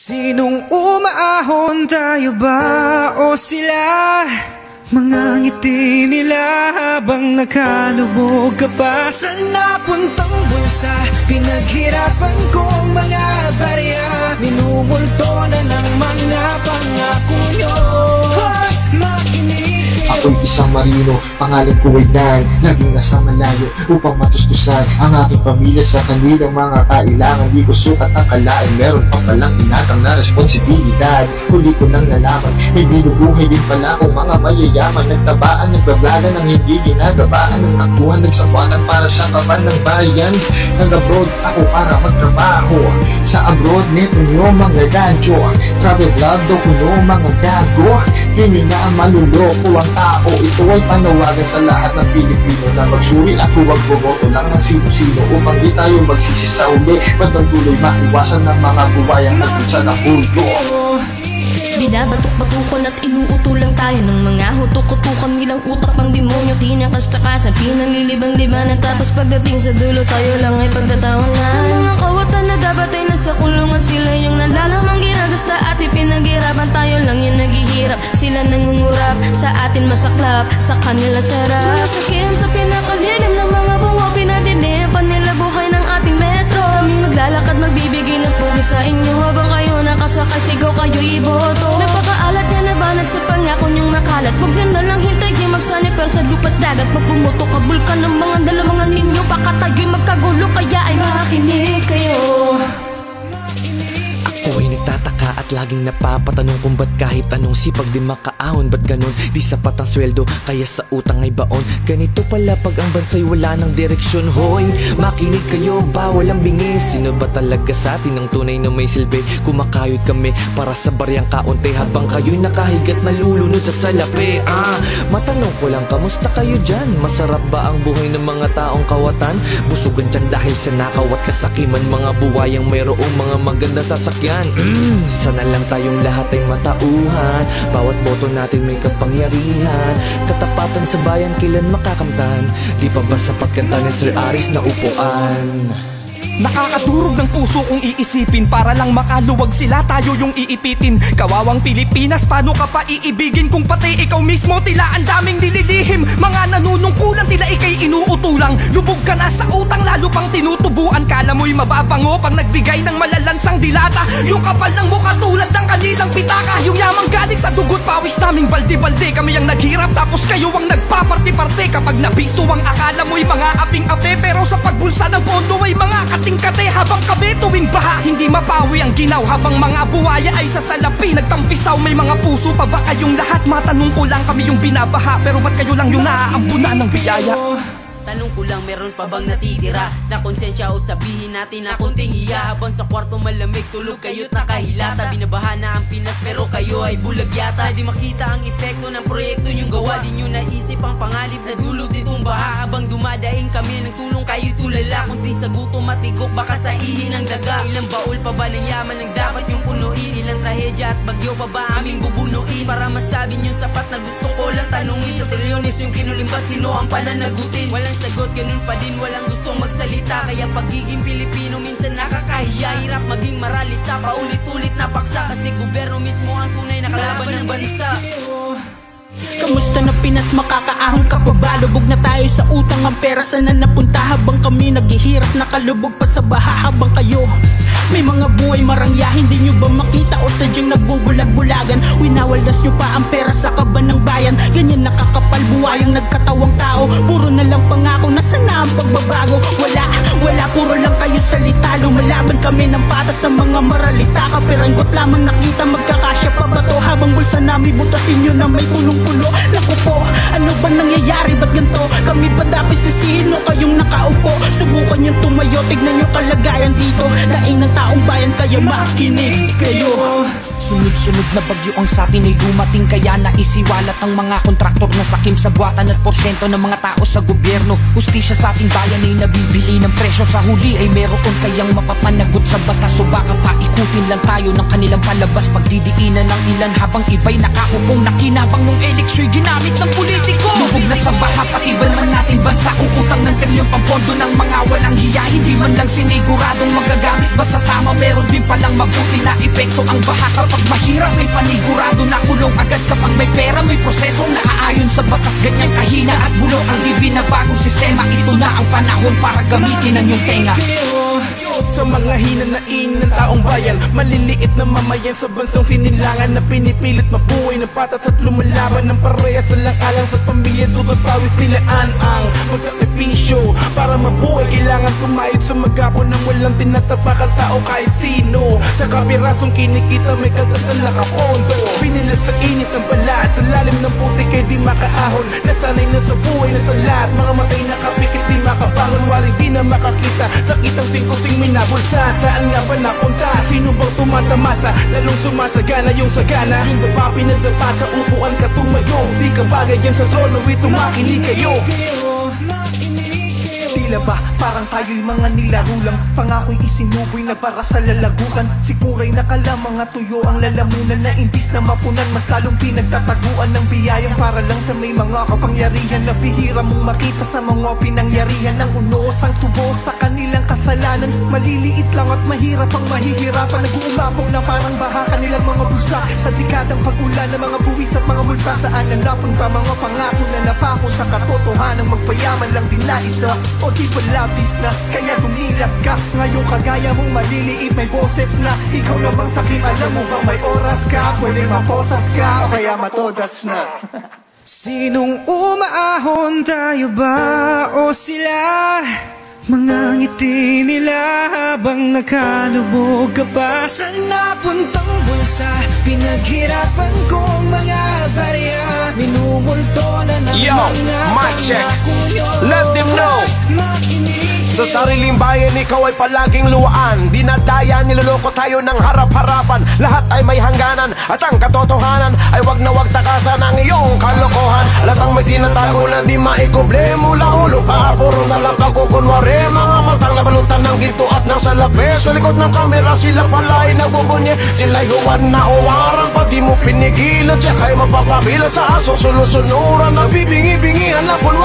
Sinong umaahon, tayo ba o sila? Mga ngiti nila habang nakalubog ka pa sa napuntang bulsa. Pinaghirapan kong mga barya, minumulto na ng mga pangako nyo. Ako'y isang marino, pangalan ko ay Dan. Laging nasa malayo upang matustusan ang aking pamilya sa kanilang mga kailangan. Di ko sukat ang kalain, meron pa palang inatang na responsibilidad. Huli ko nang nalaman, may binubuhay din pala akong mga mayayaman. Nagtabaan, nagbablaga ng hindi ginagabaan. Nagtakuhan, nagsabatan para sa kaban ng bayan. Nag-abroad ako para magtrabaho sa abroad, neto nyo mga gancho. Travel vlog, dokuno mga gago. Hindi na ang maluloko ang tao. Ito ay panawagan sa lahat ng Pilipino na magsuri at huwag bumoto lang ng sino-sino upang di tayo magsisi sa uli. Bandang tuloy maiwasan ng mga buwayang nagpunsa ng mundo. Binabatok-batukon at inuutulang tayo ng mga hutok-utukan nilang utak pang demonyo. Tinakastakasan, pinaliliban-libanan, tapos pagdating sa dulo tayo lang ay pagtatawanan. Mga kawatan na dapat ay nasa kulungan, sila yung nalalamang ginagasta at ipinaghirapan. Tayo lang yung naghihirap, sila nangungurap, sa atin masaklap, sa kanila sarap. Sakim sa pinakalilim ng mga bunga, pinadilim pa nila buhay ng ating metro. Kami maglalakad, magbibigay ng pugi sa inyo habang kayo nakasakay, sigaw kayo iboto. Napakaalat niya na banat sa pangako niyong makalat. Huwag nyo na lang hintay kayo magsaniper sa lupa't dagat. Pag bumuto ka bulkan ng mga dalamangan ninyo, baka tayo'y magkagulo, kaya ay makinig kayo. Ako'y nagtataka at laging napapatanong kung ba't kahit anong sipag di makaahon. Ba't ganun? Di sapat ang sweldo, kaya sa utang ay baon. Ganito pala pag ang bansa'y wala ng direksyon. Hoy, makinig kayo, bawal ang bingis. Sino ba talaga sa atin ang tunay na may silbi? Kumakayod kami para sa baryang kaunti, habang kayo'y nakahigat na lulunod sa salapi. Matanong ko lang, kamusta kayo dyan? Masarap ba ang buhay ng mga taong kawatan? Busugan dyan dahil sa nakawat kasakiman, mga buwayang mayroong mga magandang sasakyan. Sana lang tayong lahat ay matauhan, bawat boto natin may kapangyarihan. Katapatan sa bayan kailan makakamtan? Di pa ba sapat kanta ni Sir Aris na upuan? Nakakadurog ng puso kung iisipin, para lang makaluwag sila tayo yung iipitin. Kawawang Pilipinas, paano ka pa iibigin kung pati ikaw mismo tila ang daming nililihim? Mga nanunungkulan tila ikay inuutulang, lubog ka na sa utang lalo pang tinutubuan. Kala mo'y mababango pag nagbigay ng malalansang dilata. Yung kapal ng mukha tulad ng kanilang pitaka. Yung yamang galing sa dugot pawis naming balde-balde. Kami ang naghirap tapos kayo ang nagpaparte-parte. Kapag nabisto ang akala mo'y mga aping-ape, pero sa pagbulsa ng pondo ay mga kating-kate. Habang kami tuwing baha, hindi mapawi ang ginaw. Habang mga buwaya ay sa salapi nagtampisaw. May mga puso pa ba kayong lahat? Matanong ko lang, kami yung binabaha, pero ba't kayo lang yung naaambunan ng biyaya? Tanong ko lang, meron pa bang natitira na konsensya o sabihin natin na konting hiya? Habang sa kwarto malamig, tulog kayo't nakahilata. Binabaha na ang Pinas pero kayo ay bulag yata. Di makita ang epekto ng proyekto nyong gawa. Di nyo naisip ang pangalip na dulot nitong baha. Habang dumadaing kami ng tulong, kayo'y tulala. Kunti sa gutom matigok, baka sa ihin ng daga. Ilang baul pa ba ng yaman ang dapat yung punuin? Ilang trahedya at bagyo pa ba aming bubunuin? Para masabi nyo sapat na gusto ko lang tanungin. Sa trilyones yung kinulimbat, sino ang pananagutin? Walang sagot, ganun pa din, walang gustong magsalita. Kaya pagiging Pilipino minsan nakakahiya. Hirap maging maralita, paulit-ulit na paksa. Kasi gobyerno mismo ang tunay na kalaban ng bansa. Kamusta na Pinas, makakaahon ka pa ba? Lubog na tayo sa utang, ang pera sana napunta. Habang kami naghihirap, nakalubog pa sa baha. Habang kayo may mga buhay marangya, hindi nyo ba makita o sadyang nagbubulag-bulagan? Winawaldas nyo pa ang pera sa kaban ng bayan. Ganyan nakakapal buhayang nagkatawang tao. Puro na lang pangako, nasa na ang pagbabago? Wala, puro lang kayo salita. Lumalaban kami ng patas sa mga maralita. Kapiranggot lamang nakita, magkakasya pa ba to? Habang bulsa namin butasin nyo na may punong-puno. Naku po, ano ba nangyayari? Ba't ganito? Kami pa dapat sisihin o kayong nakaupo? Subukan yung tumayo, tignan nyo kalagayan dito. Daing ng taong bayan, kaya makinig kayo. Sunod-sunod na bagyo ang sa atin ay dumating, kaya naisiwalat ang mga kontraktor na sakim sa buwatan at porsyento ng mga tao sa gobyerno. Hustisya sa ating bayan ay nabibili ng presyo, sa huli ay meron kayang mapapanagot sa batas. So baka paikutin lang tayo ng kanilang palabas, pagdidiinan ng ilan habang iba'y nakaupong nakinabang nung eleksyon'y ginamit ng politiko. Lubog na sa baha, patiban man natin bansa, uutang ng trilyon pampondo ng mga walang hiya. Hindi man lang siniguradong magagamit, basta tama meron din palang mabuti na epekto ang baha. Kapag mahirap may panigurado na kulong agad, kapag may pera may prosesong naaayon sa batas. Ganyan kahina at bulok ang di binabagong sistema, ito na ang panahon para gamitin ang iyong tenga. Sa mga hinanaing ng taong bayan, maliliit na mamayan sa bansang sinilangan na pinipilit mabuhay ng patas at lumalaban ng parehas sa lang-alang sa pamilya. Dugot pawis nilaan ang magsakripisyo para mabuhay. Kailangan kumayod sa magapon ng walang tinatapakan tao kahit sino. Sa kapirasong kinikita may kaltas na nakapondo, pinilat sa init ng balat, sa lalim ng putik ay di makaahon. Nasanay na sa buhay na sa lahat, mga matay nakapikit di makabangon, wali di na makakita. Sakit ang singkusing minabulsa, saan nga ba napunta? Sino bang tumatamasa? Lalong sumasagana yung sagana, yung ba pinagdapa sa upuan ka tumayo? Di ka bagay yan sa trono, ito makinig kayo. Tila ba parang tayo'y mga nilaro lang, pangako'y isinuboy na para sa lalagukan. Siguray nakala mga tuyo ang lalamunan, na imbis na mapunan mas lalong pinagtataguan ng biyayang para lang sa may mga kapangyarihan na bihira mong makita sa mga pinangyarihan ng unos ang tubo sa kanilang kasalanan. Maliliit lang at mahirap ang mahihirapan, nag-uumapaw na parang baha kanilang mga bulsa sa dekadang pag-ulan ng mga buwis at mga multa. Saan na napunta mga pangako na napako sa katotohanan, magpayaman lang din na isa o di ba labis na, kaya tumilat ka. Ngayon kagaya mong maliliit may boses na, ikaw namang sakim, alam mo bang may oras ka? Pwede maposas ka o kaya matodas na. Sinong umaahon, tayo ba o sila? Mga ngiti nila habang nakalubog ka pa sa napuntang bulsa. Pinaghirapan kong mga barya, minumulto na ng mga mic check. Let them know. Sa sariling bayan ikaw ay palaging luwaan, dinadaya, niloloko tayo ng harap-harapan. Lahat ay may hangganan at ang katotohanan ay wag na wag takasan ang iyong kalokohan. Latang may tinatago na di maikuble mula ulo pa, puro nalang pagkukunwari. Mga matang nabalutan ng ginto at ng salapi, sa likod ng kamera sila pala ay nagbubunye. Sila'y huwad na uwaran, pati mo pinigilan, tiyak ay mapapabila sa aso sulusunuran. Nagbibingi-bingihan na punwa